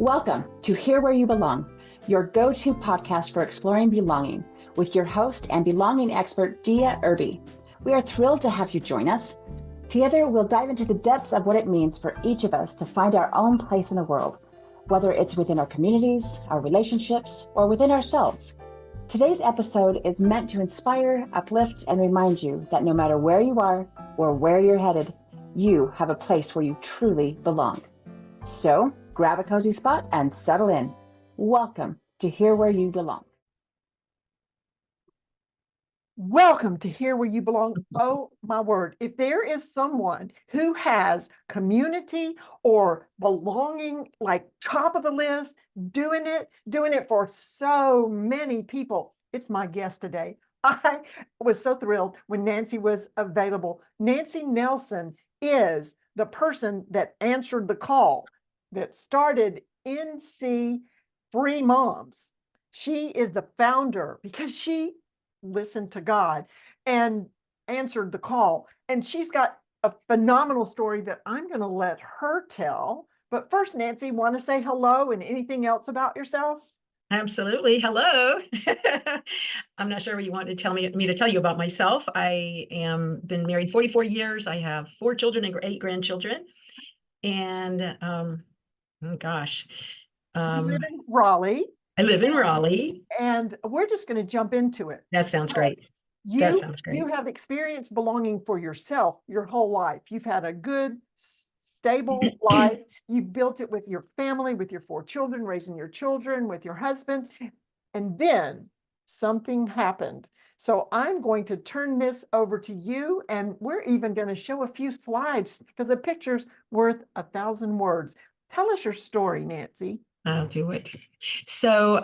Welcome to Here Where You Belong, your go-to podcast for exploring belonging with your host and belonging expert, Dia Irby. We are thrilled to have you join us. Together, we'll dive into the depths of what it means for each of us to find our own place in the world, whether it's within our communities, our relationships, or within ourselves. Today's episode is meant to inspire, uplift, and remind you that no matter where you are or where you're headed, you have a place where you truly belong. So grab a cozy spot and settle in. Welcome to Here Where You Belong. Welcome to Here Where You Belong. Oh, my word. If there is someone who has community or belonging, like top of the list, doing it for so many people, it's my guest today. I was so thrilled when Nancy was available. Nancy Nelson is the person that answered the call that started NC Free Moms. She is the founder because she listened to God and answered the call. And she's got a phenomenal story that I'm going to let her tell. But first, Nancy, want to say hello and anything else about yourself? Absolutely. Hello. I'm not sure what you want to tell me to tell you about myself. I am been married 44 years. I have 4 children and 8 grandchildren. And oh gosh. You live in Raleigh. I live in Raleigh. And we're just going to jump into it. That sounds great. That sounds great. You have experienced belonging for yourself your whole life. You've had a good, stable life. You've built it with your family, with your 4 children, raising your children, with your husband. And then something happened. So I'm going to turn this over to you, and we're even going to show a few slides because the picture's worth 1,000 words. Tell us your story, Nancy. I'll do it. So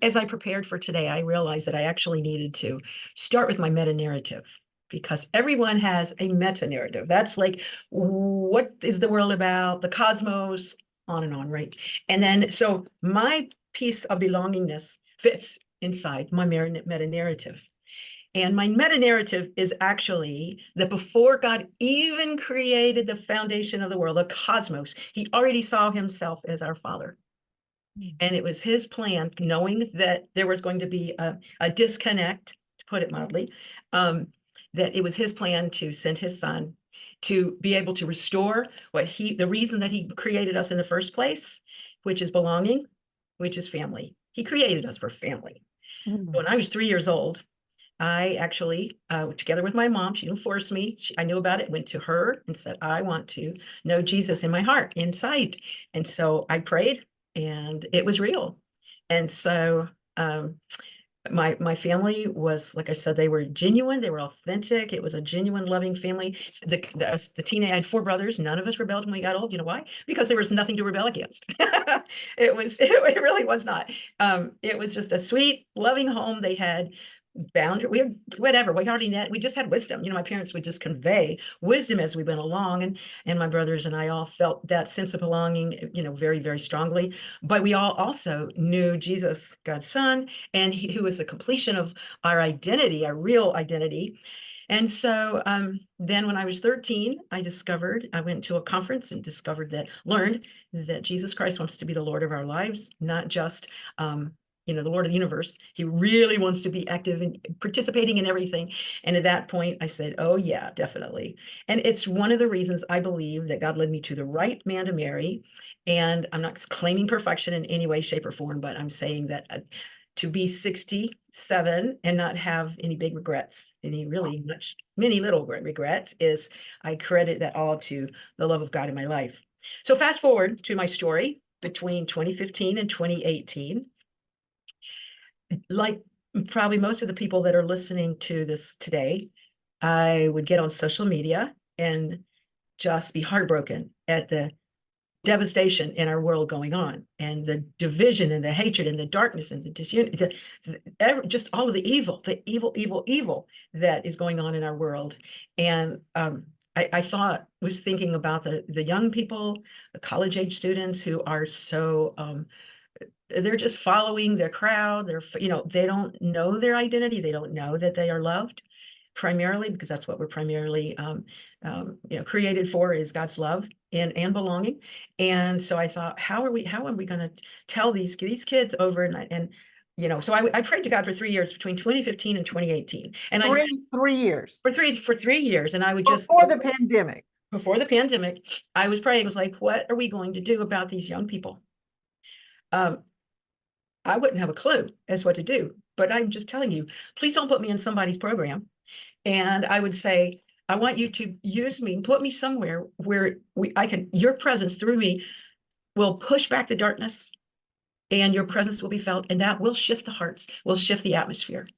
as I prepared for today, I realized that I actually needed to start with my meta narrative, because everyone has a meta narrative. That's like, what is the world about? The cosmos, on and on, right? And then, so my piece of belongingness fits inside my meta narrative. And my meta narrative is actually that before God even created the foundation of the world, the cosmos, he already saw himself as our Father. And it was his plan, knowing that there was going to be a disconnect, to put it mildly, that it was his plan to send his son to be able to restore the reason that he created us in the first place, which is belonging, which is family. He created us for family. When I was 3 years old, I actually, together with my mom, she didn't force me. I knew about it, went to her and said, I want to know Jesus in my heart, inside. And so I prayed, and it was real. And so my family was, like I said, they were genuine, they were authentic. It was a genuine, loving family. I had 4 brothers. None of us rebelled when we got old. You know why? Because there was nothing to rebel against. It really was not. It was just a sweet, loving home. They had boundary, we had whatever, we just had wisdom. My parents would just convey wisdom as we went along, and my brothers and I all felt that sense of belonging, very, very strongly. But we all also knew Jesus, God's son, and who was the completion of our identity, our real identity. And so then when I was 13, I went to a conference and learned that Jesus Christ wants to be the Lord of our lives, not just the Lord of the universe. He really wants to be active and participating in everything. And at that point, I said, oh yeah, definitely. And it's one of the reasons I believe that God led me to the right man to marry. And I'm not claiming perfection in any way, shape, or form, but I'm saying that to be 67 and not have any big regrets, many little regrets, is I credit that all to the love of God in my life. So fast forward to my story between 2015 and 2018. Like probably most of the people that are listening to this today, I would get on social media and just be heartbroken at the devastation in our world going on, and the division and the hatred and the darkness and the disunity, just all of the evil that is going on in our world. And I was thinking about the young people, the college age students who are so they're just following their crowd. They don't know their identity. They don't know that they are loved. primarily, because that's what we're primarily created for, is God's love and belonging. And so I thought, how are we going to tell these kids over? And so I prayed to God for 3 years, between 2015 and 2018. And I said, 3 years. For 3 years. And I would just, before the pandemic. Before the pandemic, I was praying. I was like, what are we going to do about these young people? I wouldn't have a clue as what to do, but I'm just telling you, please don't put me in somebody's program. And I would say, I want you to use me, put me somewhere where your presence through me will push back the darkness, and your presence will be felt, and that will shift the hearts, will shift the atmosphere.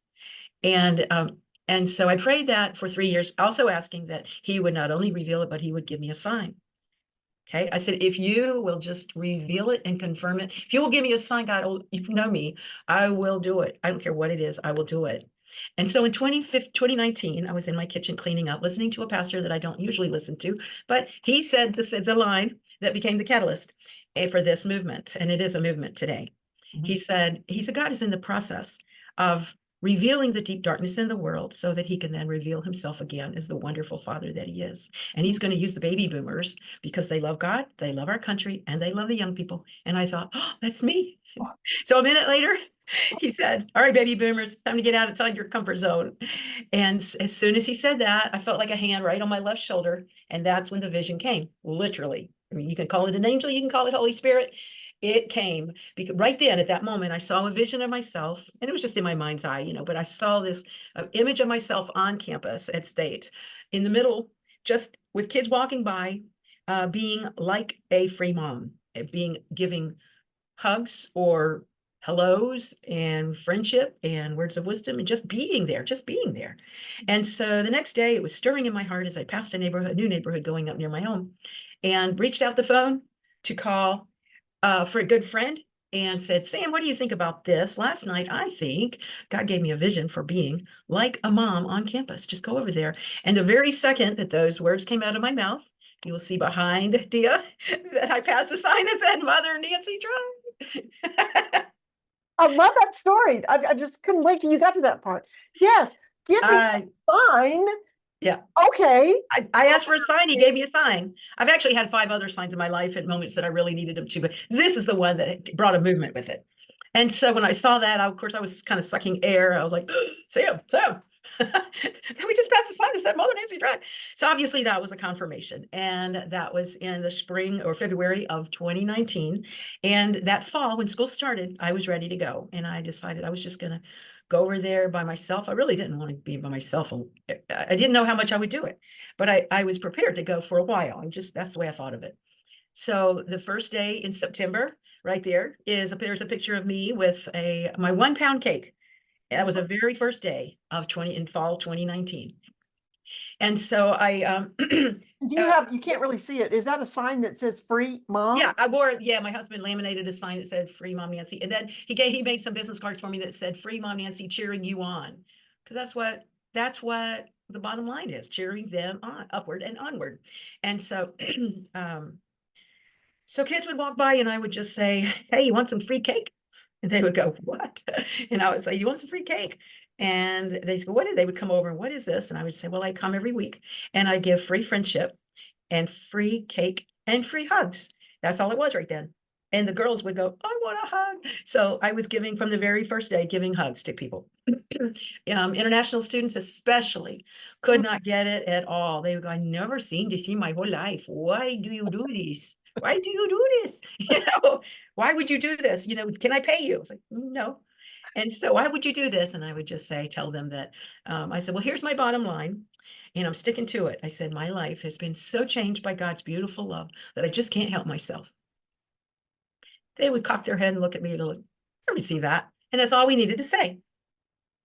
And so I prayed that for 3 years, also asking that he would not only reveal it, but he would give me a sign. Okay. I said, if you will just reveal it and confirm it, if you will give me a sign, God, you know me, I will do it. I don't care what it is, I will do it. And so in 2019, I was in my kitchen cleaning up, listening to a pastor that I don't usually listen to, but he said the line that became the catalyst for this movement, and it is a movement today. Mm-hmm. He said, God is in the process of revealing the deep darkness in the world so that he can then reveal himself again as the wonderful father that he is. And he's going to use the baby boomers because they love God, they love our country, and they love the young people. And I thought, oh, that's me. So a minute later, he said, all right, baby boomers, time to get outside your comfort zone. And as soon as he said that, I felt like a hand right on my left shoulder. And that's when the vision came, literally. I mean, you can call it an angel, you can call it Holy Spirit. It came because right then, at that moment, I saw a vision of myself, and it was just in my mind's eye, but I saw this image of myself on campus at State, in the middle, just with kids walking by, being like a free mom, giving hugs or hellos and friendship and words of wisdom, and just being there. And so the next day, it was stirring in my heart as I passed a new neighborhood going up near my home, and reached out the phone to call for a good friend, and said, Sam, what do you think about this? Last night, I think God gave me a vision for being like a mom on campus. Just go over there. And the very second that those words came out of my mouth, you will see behind Dia that I passed a sign that said Mother Nancy Drive. I love that story. I just couldn't wait till you got to that part. Yes, give me a sign. Yeah. Okay. I asked for a sign. He gave me a sign. I've actually had 5 other signs in my life at moments that I really needed him to, but this is the one that brought a movement with it. And so when I saw that, of course, I was kind of sucking air. I was like, Sam. Then we just passed a sign that said Mother Nancy Drive. So obviously that was a confirmation. And that was in the spring or February of 2019. And that fall, when school started, I was ready to go. And I decided I was just going to go over there by myself. I really didn't want to be by myself. I didn't know how much I would do it, but I was prepared to go for a while. And that's the way I thought of it. So the first day in September, right there's a picture of me with my 1 pound cake. That was the very first day of fall 2019. And so I do you can't really see it. Is that a sign that says free mom? Yeah, my husband laminated a sign that said free Mom Nancy. And then he made some business cards for me that said free Mom Nancy, cheering you on. Because that's what the bottom line is, cheering them on, upward and onward. And so so kids would walk by and I would just say, hey, you want some free cake? And they would go, what? And I would say, you want some free cake? And they'd go, they would come over and what is this? And I would say, well, I come every week and I give free friendship and free cake and free hugs. That's all it was right then. And the girls would go, I want a hug. So I was giving from the very first day, giving hugs to people. International students especially could not get it at all. They would go, I've never seen this in my whole life. Why do you do this? Why do you do this? Why would you do this? Can I pay you? I was like, no. And so why would you do this? And I would just tell them that, I said, well, here's my bottom line. And I'm sticking to it. I said, my life has been so changed by God's beautiful love that I just can't help myself. They would cock their head and look at me and look, I receive that. And that's all we needed to say.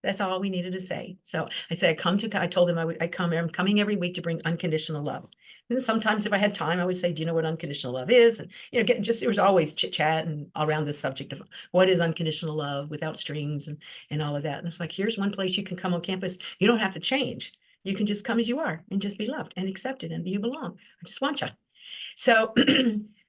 That's all we needed to say. So I said, I told them I'm coming every week to bring unconditional love. And sometimes if I had time, I would say, do you know what unconditional love is? And, it was always chit chat and around the subject of what is unconditional love without strings and all of that. And it's like, here's one place you can come on campus. You don't have to change. You can just come as you are and just be loved and accepted and you belong. I just want you. So,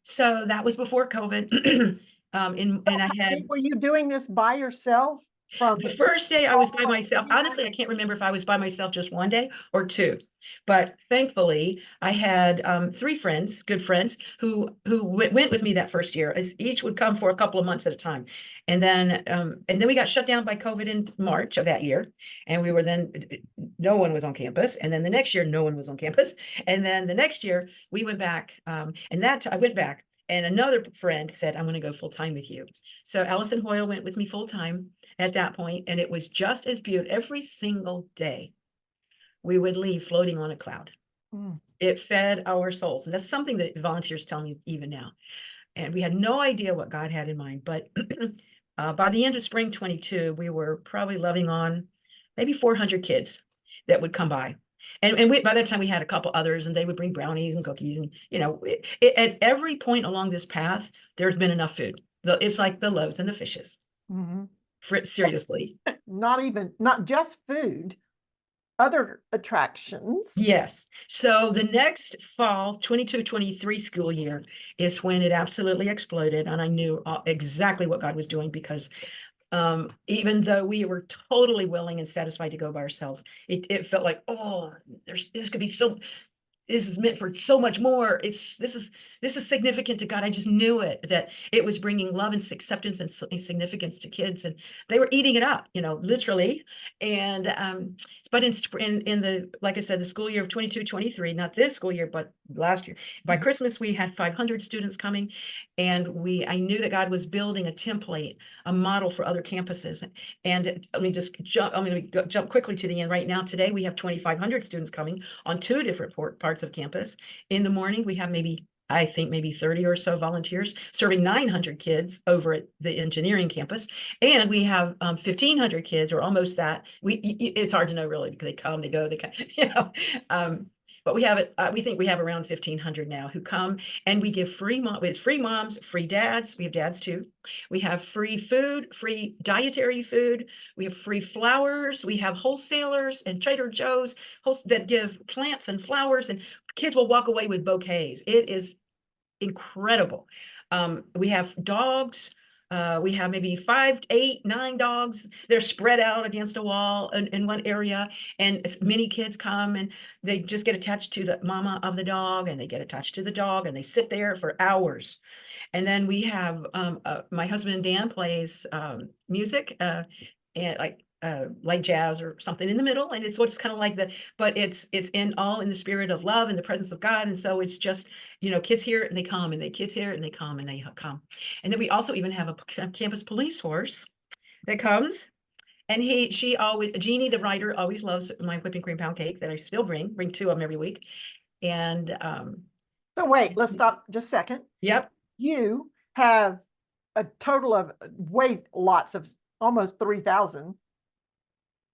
so that was before COVID. And I had. Were you doing this by yourself? From The first day I was by myself. Honestly, I can't remember if I was by myself just one day or two. But thankfully, I had three friends, good friends, who went with me that first year. As each would come for a couple of months at a time, and then we got shut down by COVID in March of that year, and we were then no one was on campus. And then the next year, no one was on campus. And then the next year, we went back, and I went back, and another friend said, "I'm going to go full time with you." So Allison Hoyle went with me full time at that point, and it was just as beautiful. Every single day we would leave floating on a cloud. It fed our souls, and that's something that volunteers tell me even now. And we had no idea what God had in mind, but by the end of spring 22, we were probably loving on maybe 400 kids that would come by. And by that time we had a couple others, and they would bring brownies and cookies, and at every point along this path there's been enough food. It's like the loaves and the fishes. Seriously. Not just food, other attractions. Yes. So the next fall, 22-23 school year is when it absolutely exploded. And I knew exactly what God was doing, because even though we were totally willing and satisfied to go by ourselves, it felt like, oh, this could be so, this is meant for so much more. This is significant to God. I just knew that it was bringing love and acceptance and significance to kids, and they were eating it up, literally. And but in the, like I said, the school year of 22-23, not this school year, but last year, by Christmas we had 500 students coming, and I knew that God was building a template, a model for other campuses. And let me jump quickly to the end. Right now, today we have 2,500 students coming on two different parts of campus. In the morning, we have maybe 30 or so volunteers serving 900 kids over at the engineering campus. And we have 1,500 kids, or almost that. It's hard to know really, because they come, they go, they come, but we think we have around 1,500 now who come, and we give it's free moms, free dads. We have dads too. We have free food, free dietary food. We have free flowers. We have wholesalers and Trader Joe's that give plants and flowers, and kids will walk away with bouquets. It is incredible. We have dogs. We have maybe 5, 8, 9 dogs. They're spread out against a wall in one area, and many kids come and they just get attached to the mama of the dog, and they get attached to the dog, and they sit there for hours. And then we have my husband Dan plays music, and like jazz or something in the middle, and it's what's kind of like but it's all in the spirit of love and the presence of God. And so it's just, kids hear it and they come, and kids hear it and they come, and they come. And then we also even have a campus police horse that comes, and Jeannie, the writer, always loves my whipping cream pound cake that I still bring 2 of them every week. And so wait, let's stop just a second. Yep. You have a total of lots of almost 3,000,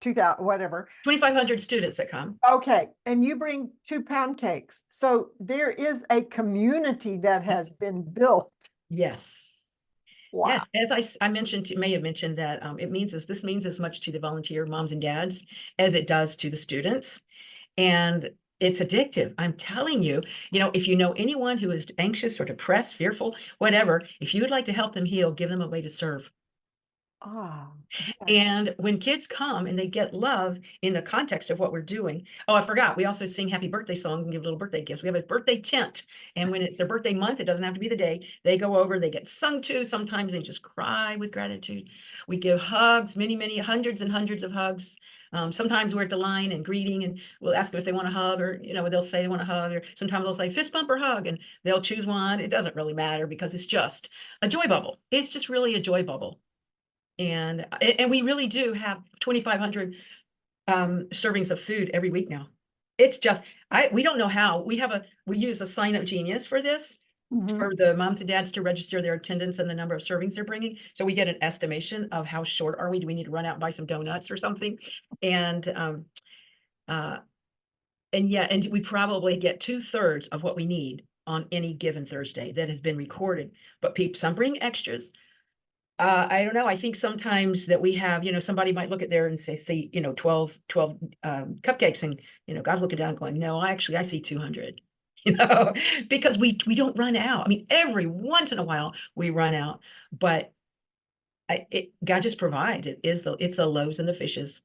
2,000, whatever. 2,500 students that come. Okay. And you bring 2 pound cakes. So there is a community that has been built. Yes. Wow. Yes. As I may have mentioned that this means as much to the volunteer moms and dads as it does to the students. And it's addictive. I'm telling you, if you know anyone who is anxious or depressed, fearful, whatever, if you would like to help them heal, give them a way to serve. Oh, and when kids come and they get love in the context of what we're doing. Oh, I forgot. We also sing happy birthday songs and give little birthday gifts. We have a birthday tent. And when it's their birthday month, it doesn't have to be the day. They go over, they get sung to. Sometimes they just cry with gratitude. We give hugs, many, many, hundreds and hundreds of hugs. Sometimes we're at the line and greeting, and we'll ask them if they want a hug, or, they'll say they want a hug, or sometimes they'll say fist bump or hug, and they'll choose one. It doesn't really matter, because it's just a joy bubble. It's just really a joy bubble. And we really do have 2,500 servings of food every week now. It's just, we don't know how. We use a Sign Up Genius for this, for the moms and dads to register their attendance and the number of servings they're bringing. So we get an estimation of how short are we? Do we need to run out and buy some donuts or something? And we probably get 2/3 of what we need on any given Thursday that has been recorded. But some bring extras. I don't know. I think sometimes that we have, somebody might look at there and say, 12 cupcakes, and, God's looking down going, no, I see 200, because we don't run out. I mean, every once in a while we run out, but God just provides. It's the loaves and the fishes.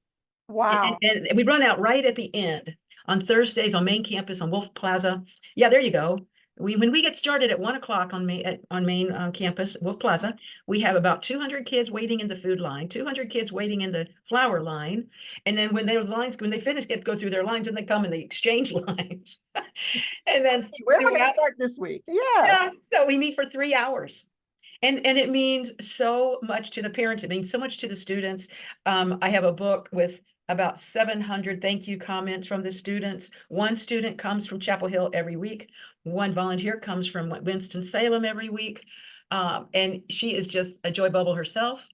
Wow. And we run out right at the end on Thursdays on main campus on Wolf Plaza. Yeah, there you go. When we get started at 1 o'clock on main campus, Wolf Plaza, we have about 200 kids waiting in the food line, 200 kids waiting in the flower line. And then when they finish, get to go through their lines, and they come and they exchange lines. And then Where am I going to start this week? Yes. yeah, so we meet for 3 hours. And it means so much to the parents. It means so much to the students. I have a book with about 700 thank you comments from the students. One student comes from Chapel Hill every week. One volunteer comes from Winston-Salem every week. And she is just a joy bubble herself.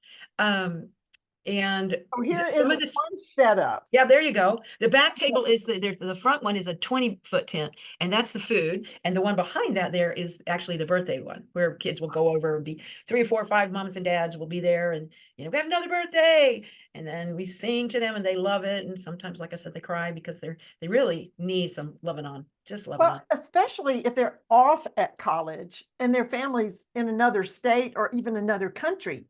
And So here is some of the one setup. yeah, there you go. The back table is the front one is a 20-foot tent, and that's the food. And the one behind that there is actually the birthday one, where kids will go over and be 3 or 4 or 5 moms and dads will be there, and we have another birthday. And then we sing to them and they love it. And sometimes, like I said, they cry because they really need some loving on, just loving on. Well, especially if they're off at college and their families in another state or even another country,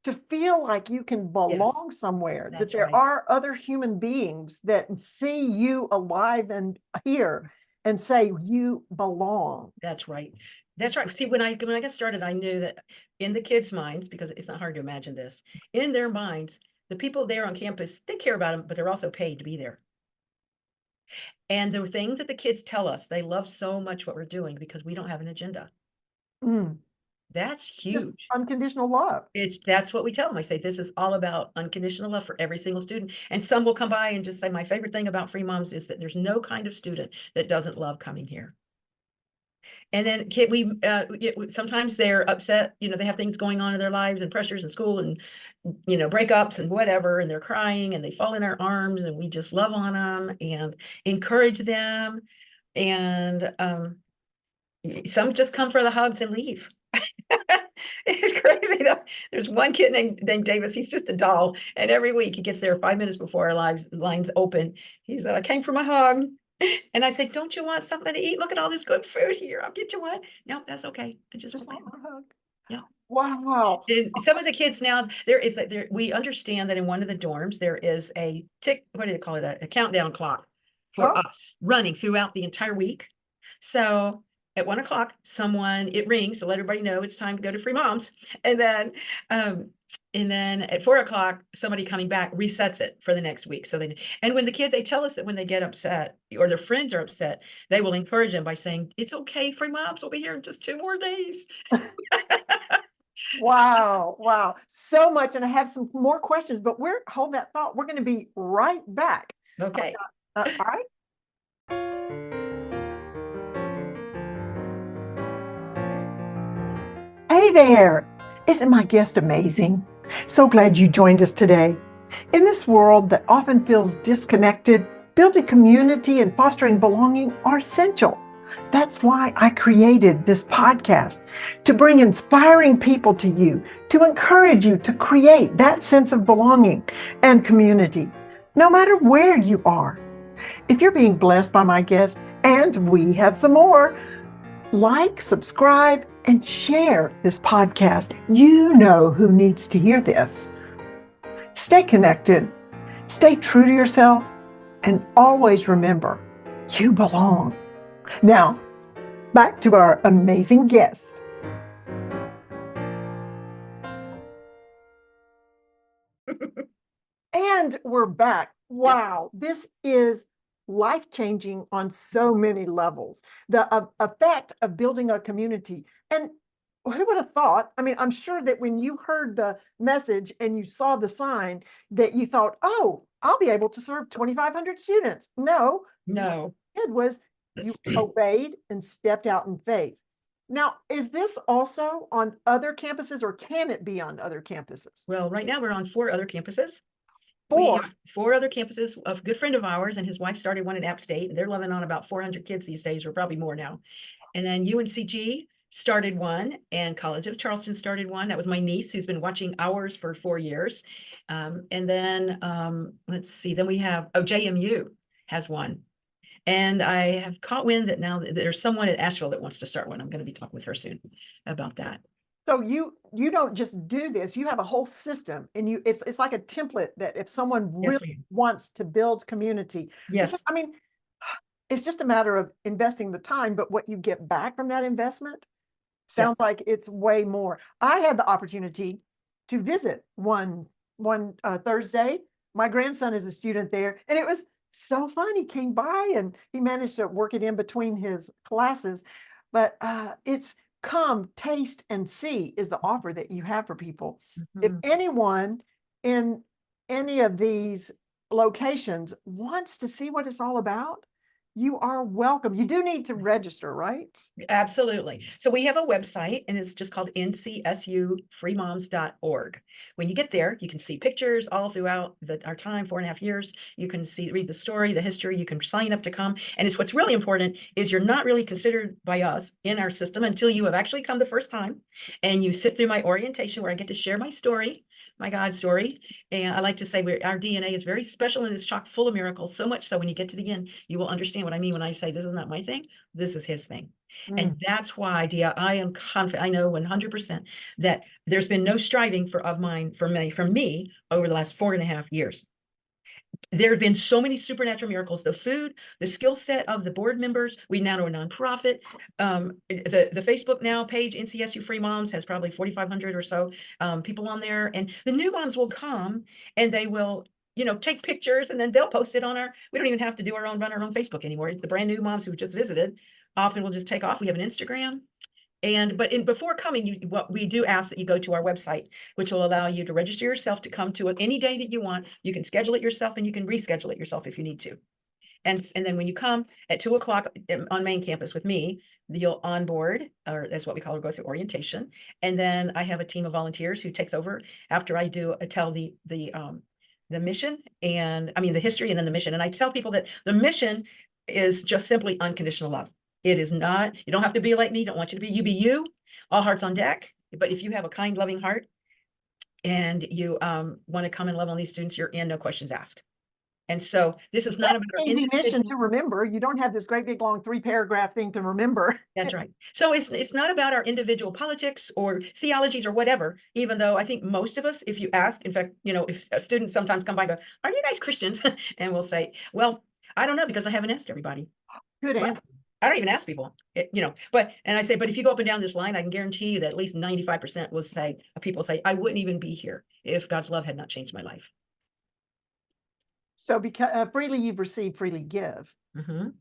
to feel like you can belong somewhere, that that's there right. are other human beings that see you alive and here and say you belong. That's right. That's right. See, when I got started, I knew that in the kids' minds, because it's not hard to imagine this, in their minds, the people there on campus, they care about them, but they're also paid to be there. And the thing that the kids tell us, they love so much what we're doing because we don't have an agenda. Mm, That's just huge. unconditional love. That's what we tell them. I say, this is all about unconditional love for every single student. And some will come by and just say, my favorite thing about Free Moms is that there's no kind of student that doesn't love coming here. And then sometimes they're upset, they have things going on in their lives and pressures in school and, breakups and whatever, and they're crying and they fall in our arms and we just love on them and encourage them. And some just come for the hugs and leave. It's crazy though. There's one kid named Davis. He's just a doll. And every week he gets there 5 minutes before our lines open. He's I came for my hug. And I said, don't you want something to eat? Look at all this good food here. I'll get you one. No, that's okay. I just want want my a hug. Yeah. Wow. And some of the kids now, we understand that in one of the dorms, there is a what do they call it? A countdown clock for us running throughout the entire week. So at 1 o'clock, it rings to let everybody know it's time to go to Free Moms. And then at 4 o'clock, somebody coming back resets it for the next week. And when they tell us that when they get upset or their friends are upset, they will encourage them by saying, it's okay, Free Moms will be here in just 2 more days. Wow. Wow. So much. And I have some more questions, but hold that thought. We're going to be right back. Okay. All right. Hey there. Isn't my guest amazing? So glad you joined us today. In this world that often feels disconnected, building community and fostering belonging are essential. That's why I created this podcast, to bring inspiring people to you, to encourage you to create that sense of belonging and community, no matter where you are. If you're being blessed by my guest, and we have some more, like, subscribe, and share this podcast. You know who needs to hear this. Stay connected, stay true to yourself, and always remember, you belong. Now, back to our amazing guest. And we're back. Wow, this is life-changing on so many levels. The effect of building a community. And who would have thought? I mean, I'm sure that when you heard the message and you saw the sign that you thought, oh, I'll be able to serve 2,500 students. No. What you did was you obeyed and stepped out in faith. Now, is this also on other campuses, or can it be on other campuses? Well, right now we're on 4 other campuses. 4 other campuses. A good friend of ours and his wife started one in App State, and they're loving on about 400 kids these days, or probably more now. And then UNCG started one, and College of Charleston started one. That was my niece, who's been watching ours for 4 years. And then let's see, then we have JMU has one. And I have caught wind that now there's someone at Asheville that wants to start one. I'm going to be talking with her soon about that. So you don't just do this, you have a whole system, and it's like a template that if someone Yes, really ma'am. wants to build community, because Yes. I mean, it's just a matter of investing the time, but what you get back from that investment Yeah. sounds like it's way more. I had the opportunity to visit one Thursday. My grandson is a student there, and it was so fun. He came by and he managed to work it in between his classes. But it's come, taste, and see is the offer that you have for people. If Mhm. anyone in any of these locations wants to see what it's all about, you are welcome. You do need to register, right? Absolutely. So we have a website and it's just called ncsufreemoms.org. When you get there, you can see pictures all throughout our time, 4.5 years. You can read the story, the history, you can sign up to come. And it's what's really important is you're not really considered by us in our system until you have actually come the first time and you sit through my orientation where I get to share my story, my God story. And I like to say our DNA is very special and it's chock full of miracles. So much so when you get to the end, you will understand what I mean when I say this is not my thing, this is his thing. And that's why, Dia, I am confident, I know 100% that there's been no striving of mine from me over the last 4.5 years. There have been so many supernatural miracles, the food, the skill set of the board members. We now know a nonprofit. The Facebook now page, NCSU Free Moms, has probably 4,500 or so people on there. And the new moms will come and they will, take pictures and then they'll post it on we don't even have to run our own Facebook anymore. The brand new moms who just visited often will just take off. We have an Instagram. But before coming, what we do ask that you go to our website, which will allow you to register yourself to come to it any day that you want. You can schedule it yourself and you can reschedule it yourself if you need to. And then when you come at 2 o'clock on main campus with me, you'll onboard, or that's what we call go through orientation. And then I have a team of volunteers who takes over after I tell the mission and the history and then the mission. And I tell people that the mission is just simply unconditional love. It is not, you don't have to be like me. Don't want you to be you, all hearts on deck. But if you have a kind, loving heart and you want to come and love on these students, you're in, no questions asked. And so this is not That's about an our easy mission individual. to remember. You don't have this great big long 3-paragraph thing to remember. That's right. So it's not about our individual politics or theologies or whatever, even though I think most of us, if you ask, in fact, if students sometimes come by and go, are you guys Christians? And we'll say, well, I don't know because I haven't asked everybody. Good Well, answer. I don't even ask people, and I say, but if you go up and down this line, I can guarantee you that at least 95% will say, people say, I wouldn't even be here if God's love had not changed my life. So because freely you've received, freely give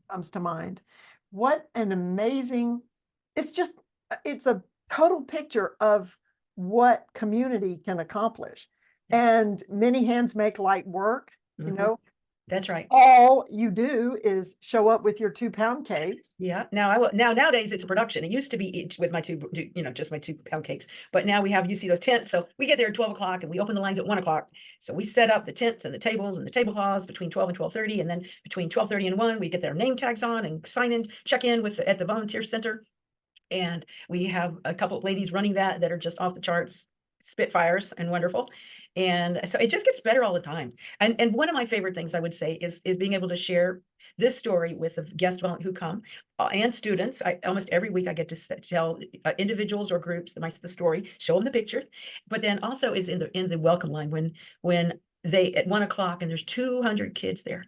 comes to mind. What an amazing, it's a total picture of what community can accomplish. Yes. And many hands make light work, That's right. all you do is show up with your 2-pound cakes. Yeah. Nowadays it's a production. It used to be with my just my 2-pound cakes, but now you see those tents. So we get there at 12 o'clock and we open the lines at 1 o'clock. So we set up the tents and the tables and the tablecloths between 12 and 12:30. And then between 12:30 and 1, we get their name tags on and check in at the volunteer center. And we have a couple of ladies running that are just off the charts, spitfires and wonderful. And so it just gets better all the time. And one of my favorite things I would say is being able to share this story with the guests who come and students. Almost every week I get to tell individuals or groups the story, show them the picture, but then also is in the welcome line when they at 1 o'clock and there's 200 kids there.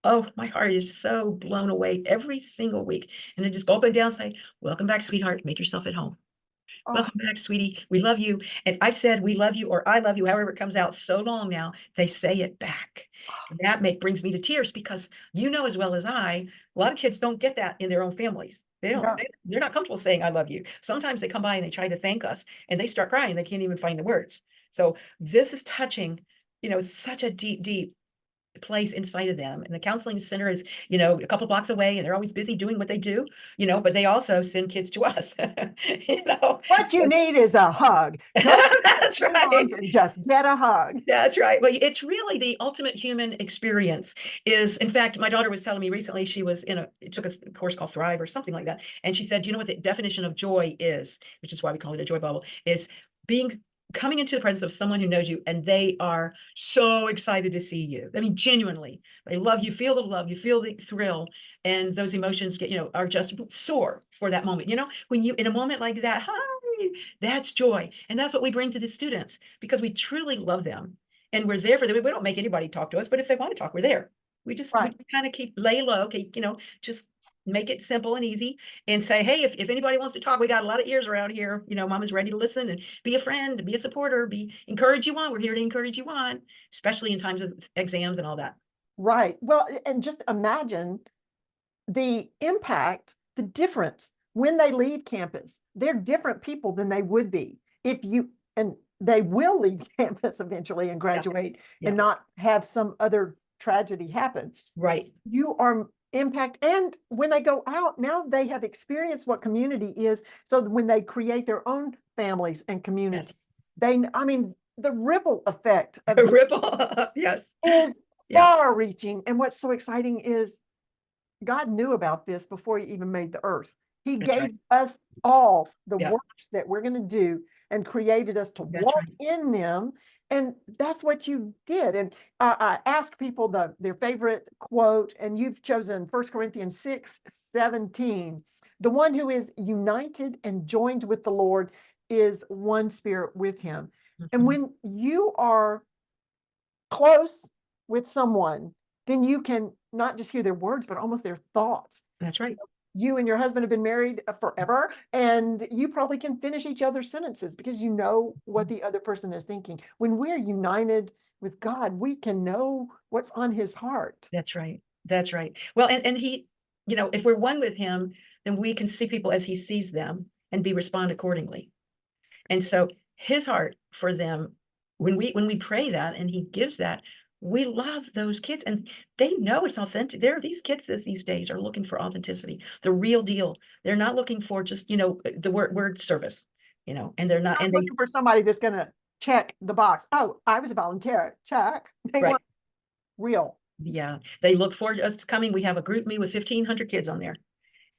Oh, my heart is so blown away every single week. And I just go up and down, say, welcome back, sweetheart. Make yourself at home. Oh, Welcome back, sweetie. We love you. And I've said we love you or I love you, however it comes out so long now, they say it back. And that brings me to tears because as well as a lot of kids don't get that in their own families. yeah. They're not comfortable saying I love you. Sometimes they come by and they try to thank us and they start crying. They can't even find the words. So this is touching, such a deep, deep place inside of them. And the counseling center is, a couple blocks away and they're always busy doing what they do, but they also send kids to us, What you need is a hug. Go to That's Free right. Moms and just get a hug. That's right. Well, it's really the ultimate human experience in fact, my daughter was telling me recently, she was took a course called Thrive or something like that. And she said, you know what the definition of joy is, which is why we call it a joy bubble, is coming into the presence of someone who knows you and they are so excited to see you. I mean, genuinely, they love you, feel the love, you feel the thrill, and those emotions are just soar for that moment. When you, in a moment like that, hi, joy. That's joy. And that's what we bring to the students because we truly love them and we're there for them. We don't make anybody talk to us, but if they want to talk, we're there. We Right. kind of lay low, okay, just make it simple and easy and say, hey, if anybody wants to talk, we got a lot of ears around here. Mom is ready to listen and be a friend, be a supporter, encourage you on. We're here to encourage you on, especially in times of exams and all that. Right. Well, and just imagine the impact, the difference when they leave campus. They're different people than they would be and they will leave campus eventually and graduate Yeah. and not have some other tragedy happen. Right. You are impact. And when they go out, now they have experienced what community is. So when they create their own families and communities, Yes. the ripple effect of Ripple. Yes. is Yeah. far reaching. And what's so exciting is God knew about this before he even made the earth. He That's gave right. us all the Yeah. works that we're going to do and created us to That's walk right. in them. And that's what you did. And I asked people their favorite quote, and you've chosen 1 Corinthians 6:17. The one who is united and joined with the Lord is one spirit with him. And Mhm. when you are close with someone, then you can not just hear their words, but almost their thoughts. That's right. You and your husband have been married forever, and you probably can finish each other's sentences because you know what the other person is thinking. When we're united with God, we can know what's on his heart. That's right. That's right. Well, and he, if we're one with him, then we can see people as he sees them and respond accordingly. And so his heart for them, when we pray that and he gives that, we love those kids and they know it's authentic. These kids these days are looking for authenticity, the real deal. They're not looking for just, the word service, and they're not, Not and they, looking for somebody that's going to check the box. Oh, I was a volunteer. Check. They right. want real. Yeah. They look forward to us coming. We have a group me with 1,500 kids on there.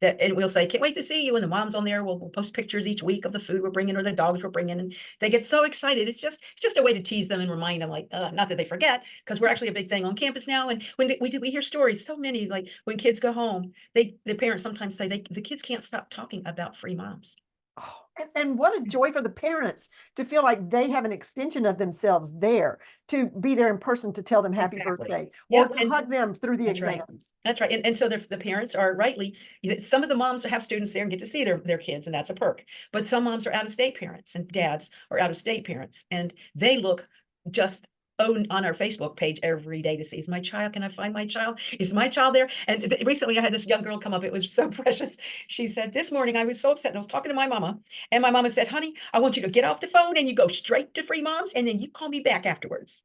And we'll say, can't wait to see you. And the mom's on there. We'll post pictures each week of the food we're bringing or the dogs we're bringing. And they get so excited. It's just a way to tease them and remind them, like, not that they forget, because we're actually a big thing on campus now. And when we hear stories, so many, like when kids go home, the parents sometimes say the kids can't stop talking about free moms. Oh, and what a joy for the parents to feel like they have an extension of themselves there, to be there in person to tell them happy Exactly. birthday Yeah, or to hug them through the that's right. exams. That's right. And so the parents are rightly, some of the moms have students there and get to see their kids, and that's a perk. But some moms are out-of-state parents and dads are out-of-state parents, and they look just on our Facebook page every day to see, is my child, can I find my child? Is my child there? And recently I had this young girl come up. It was so precious. She said, this morning I was so upset. And I was talking to my mama, and my mama said, honey, I want you to get off the phone and you go straight to Free Moms, and then you call me back afterwards.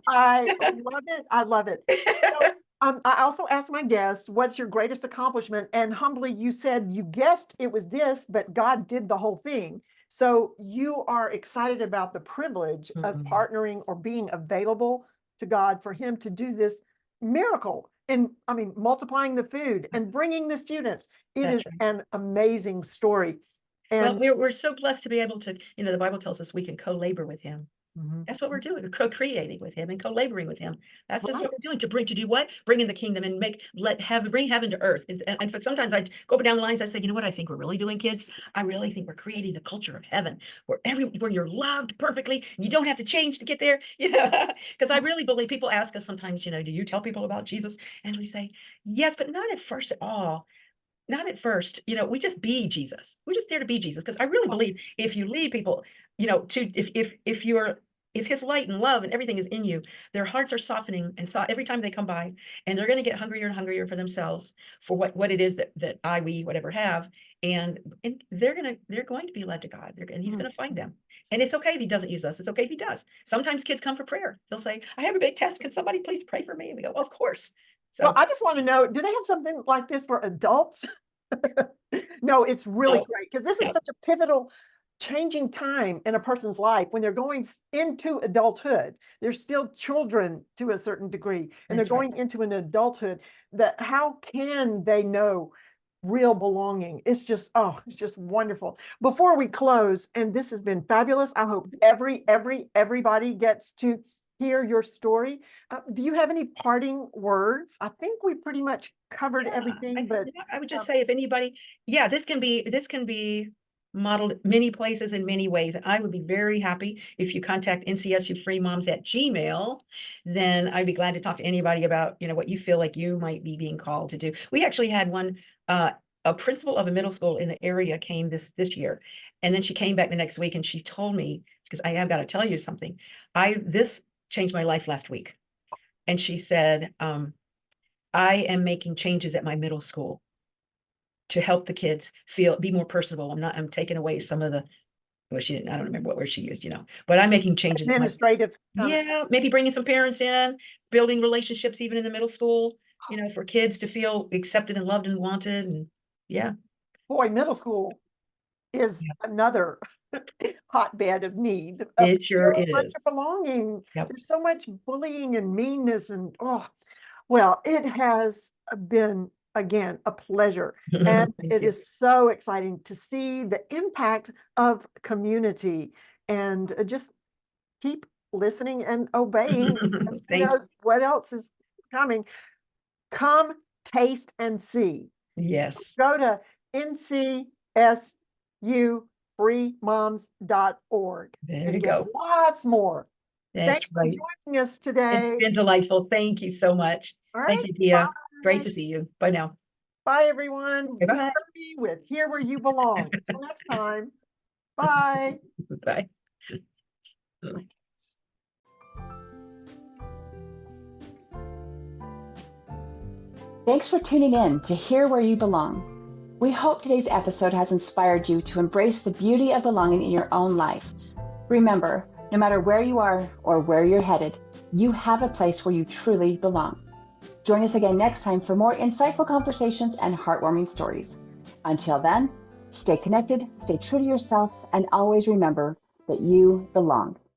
I love it. I love it. So, I also asked my guests, what's your greatest accomplishment? And humbly, you said you guessed it was this, but God did the whole thing. So you are excited about the privilege of partnering or being available to God for him to do this miracle. And multiplying the food and bringing the students. It That's is right. an amazing story. Well, And we're so blessed to be able to, the Bible tells us we can co-labor with him. That's what we're doing. We're co-creating with him and co-laboring with him. That's just right. what we're doing to do what? Bring in the kingdom and bring heaven to earth. And for sometimes I go down the lines, I say, you know what I think we're really doing, kids? I really think we're creating the culture of heaven where you're loved perfectly. You don't have to change to get there, because I really believe people ask us sometimes, do you tell people about Jesus? And we say, yes, but not at first at all. Not at first, we just be Jesus. We're just there to be Jesus. Because I really believe if you lead people, to if his light and love and everything is in you, their hearts are softening and every time they come by, and they're going to get hungrier and hungrier for themselves for what it is that we whatever have, and they're going to be led to God. And he's going to find them. And it's okay if he doesn't use us. It's okay if he does. Sometimes kids come for prayer. They'll say, I have a big test. Can somebody please pray for me? And we go, of course. Well, So I just want to know, do they have something like this for adults? No, it's really no, great because this is no. such a pivotal changing time in a person's life when they're going into adulthood. They're still children to a certain degree, and they're That's right. going into an adulthood that how can they know real belonging? It's just wonderful. Before we close, and this has been fabulous. I hope everybody gets to hear your story. Do you have any parting words? I think we pretty much covered everything, but I would just say if anybody, this can be modeled many places in many ways. I would be very happy if you contact ncsufreemoms@gmail. Then I'd be glad to talk to anybody about, what you feel like you might be being called to do. We actually had one, a principal of a middle school in the area came this year, and then she came back the next week and she told me, because I have got to tell you something, this changed my life last week. And she said, I am making changes at my middle school to help the kids be more personable. I'm taking away some of the, well, she didn't, I don't remember what word she used, but I'm making changes. Administrative. Yeah, maybe bringing some parents in, building relationships even in the middle school, for kids to feel accepted and loved and wanted. And yeah. Boy, middle school is another hotbed of need. It sure feeling like is. you're belonging. Yep. There's so much bullying and meanness and well, it has been again a pleasure. And it is so exciting to see the impact of community and just keep listening and obeying. Who knows what else is coming? Come taste and see. Yes. Go to ncsufreemoms.org There and you get go. lots more. That's Thanks right. for joining us today. It's been delightful. Thank you so much. All Thank right, you, Dia. bye. Great to see you. Bye now. Bye, everyone. Bye-bye. Be with Here Where You Belong. Until next time. Bye. Bye. Thanks for tuning in to Hear Where You Belong. We hope today's episode has inspired you to embrace the beauty of belonging in your own life. Remember, no matter where you are or where you're headed, you have a place where you truly belong. Join us again next time for more insightful conversations and heartwarming stories. Until then, stay connected, stay true to yourself, and always remember that you belong.